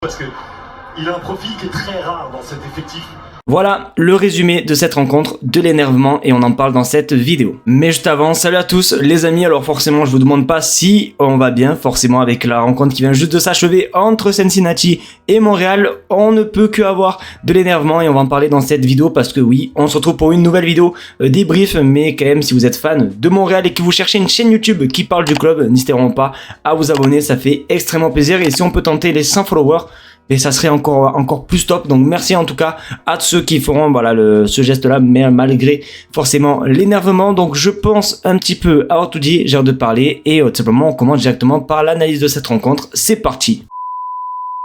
Parce que il a un profil qui est très rare dans cet effectif. Voilà le résumé de cette rencontre, de l'énervement, et on en parle dans cette vidéo. Mais juste avant, salut à tous les amis. Alors forcément je vous demande pas si on va bien, forcément avec la rencontre qui vient juste de s'achever entre Cincinnati et Montréal, on ne peut que avoir de l'énervement et on va en parler dans cette vidéo parce que oui, on se retrouve pour une nouvelle vidéo débrief. Mais quand même, si vous êtes fan de Montréal et que vous cherchez une chaîne YouTube qui parle du club, n'hésitez vraiment pas à vous abonner, ça fait extrêmement plaisir. Et si on peut tenter les 100 followers, et ça serait encore plus top. Donc merci en tout cas à tous ceux qui feront ce geste là, mais malgré forcément l'énervement. Donc je pense un petit peu avoir tout dit, j'ai hâte de parler et tout simplement on commence directement par l'analyse de cette rencontre. C'est parti.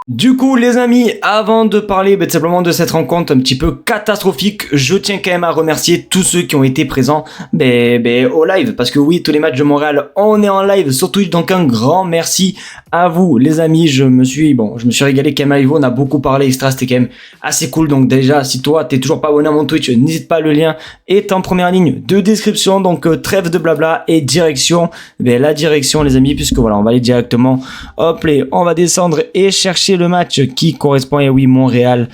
Du coup les amis, avant de parler tout simplement de cette rencontre un petit peu catastrophique, je tiens quand même à remercier tous ceux qui ont été présents au live, parce que oui, tous les matchs de Montréal on est en live sur Twitch, donc un grand merci à vous les amis. Je me suis régalé quand même avec vous, on a beaucoup parlé extra, c'était quand même assez cool. Donc déjà, si toi t'es toujours pas abonné à mon Twitch, n'hésite pas, le lien est en première ligne de description. Donc trêve de blabla et direction, la direction les amis, puisque voilà, on va aller directement, hop, on va descendre et chercher le match qui correspond, et oui, Montréal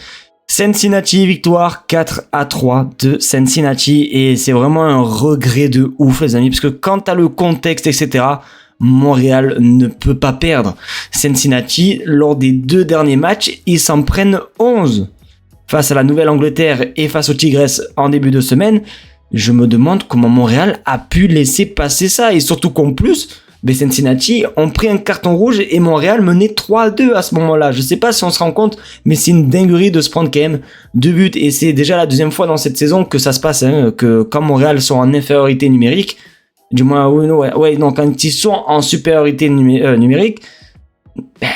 Cincinnati, victoire 4-3 de Cincinnati, et c'est vraiment un regret de ouf les amis, parce que quand t'as le contexte etc, Montréal ne peut pas perdre. Cincinnati, lors des 2 derniers matchs, ils s'en prennent 11 face à la Nouvelle-Angleterre et face aux Tigresses en début de semaine. Je me demande comment Montréal a pu laisser passer ça, et surtout qu'en plus Cincinnati ont pris un carton rouge et Montréal menait 3-2 à ce moment-là. Je sais pas si on se rend compte, mais c'est une dinguerie de se prendre quand même 2 buts, et c'est déjà la 2e fois dans cette saison que ça se passe, que quand Montréal sont en infériorité numérique, du moins quand ils sont en supériorité numérique,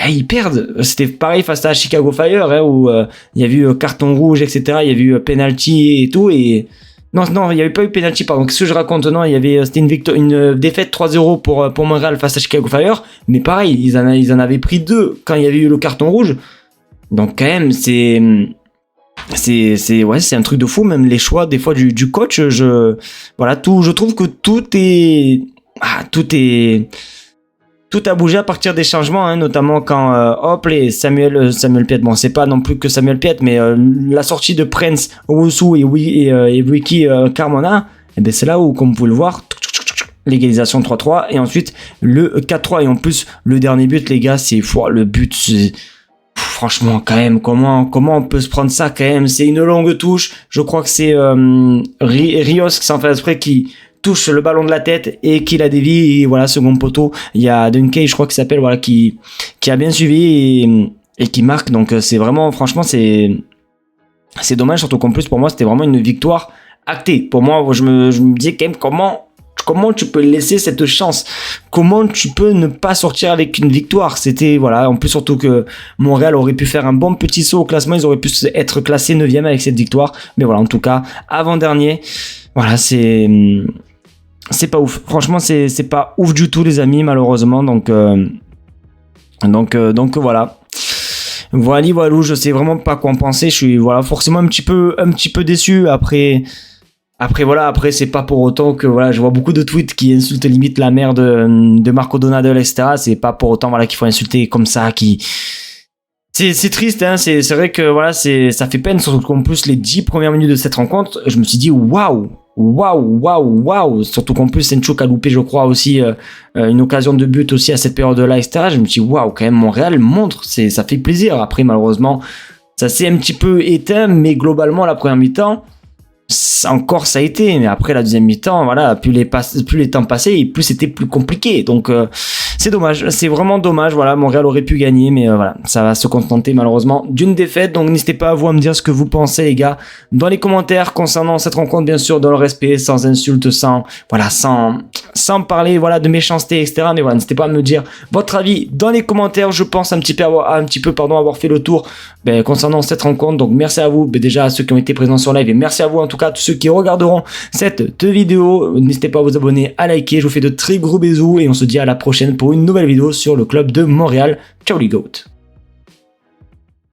ils perdent. C'était pareil face à Chicago Fire, où il y a eu carton rouge etc, il y a eu penalty et tout, et non, il n'y avait pas eu penalty, pardon. Qu'est-ce que je raconte? Non, c'était une défaite 3-0 pour Montréal face à Chicago Fire. Mais pareil, ils en avaient pris 2 quand il y avait eu le carton rouge. Donc quand même, c'est un truc de fou. Même les choix des fois du coach, je trouve que tout a bougé à partir des changements, notamment quand Samuel Piet, bon c'est pas non plus que Samuel Piet, mais la sortie de Prince Owusu et Ricky Carmona, c'est là où, comme vous pouvez le voir, l'égalisation 3-3 et ensuite le 4-3, et en plus le dernier but les gars, c'est le but, franchement quand même, comment on peut se prendre ça quand même, c'est une longue touche, je crois que c'est Rios qui s'en fait exprès, qui touche le ballon de la tête et qui la dévie, et voilà, second poteau, il y a Dunkey je crois qu'il s'appelle, voilà, qui a bien suivi et qui marque. Donc c'est vraiment, franchement c'est dommage, surtout qu'en plus pour moi c'était vraiment une victoire actée. Pour moi, je me disais quand même comment tu peux laisser cette chance, comment tu peux ne pas sortir avec une victoire. C'était voilà, en plus surtout que Montréal aurait pu faire un bon petit saut au classement, ils auraient pu être classés 9e avec cette victoire, mais voilà, en tout cas avant-dernier, voilà, c'est pas ouf, franchement c'est pas ouf du tout les amis, malheureusement. Donc voilà, je sais vraiment pas quoi en penser. Je suis forcément un petit peu déçu. Après c'est pas pour autant que je vois beaucoup de tweets qui insultent limite la mère de Marco Donadel etc. C'est pas pour autant qu'il faut insulter comme ça, c'est triste, c'est vrai que ça fait peine, surtout qu'en plus les 10 premières minutes de cette rencontre, je me suis dit waouh, surtout qu'en plus Senchuk a loupé je crois aussi une occasion de but aussi à cette période là etc. Je me suis dit waouh, quand même Montréal montre, ça fait plaisir. Après malheureusement ça s'est un petit peu éteint, mais globalement la première mi-temps encore ça a été, mais après la deuxième mi-temps, plus les temps passaient et plus c'était plus compliqué. Donc c'est dommage, c'est vraiment dommage. Montréal aurait pu gagner, mais ça va se contenter malheureusement d'une défaite. Donc n'hésitez pas à vous à me dire ce que vous pensez les gars dans les commentaires concernant cette rencontre, bien sûr dans le respect, sans insultes, sans parler de méchanceté etc. Mais n'hésitez pas à me dire votre avis dans les commentaires. Je pense un petit peu avoir fait le tour concernant cette rencontre. Donc merci à vous déjà, à ceux qui ont été présents sur live, et merci à vous en tout cas tous ceux qui regarderont cette vidéo. N'hésitez pas à vous abonner, à liker. Je vous fais de très gros bisous et on se dit à la prochaine pour une nouvelle vidéo sur le club de Montréal. Ciao les goats.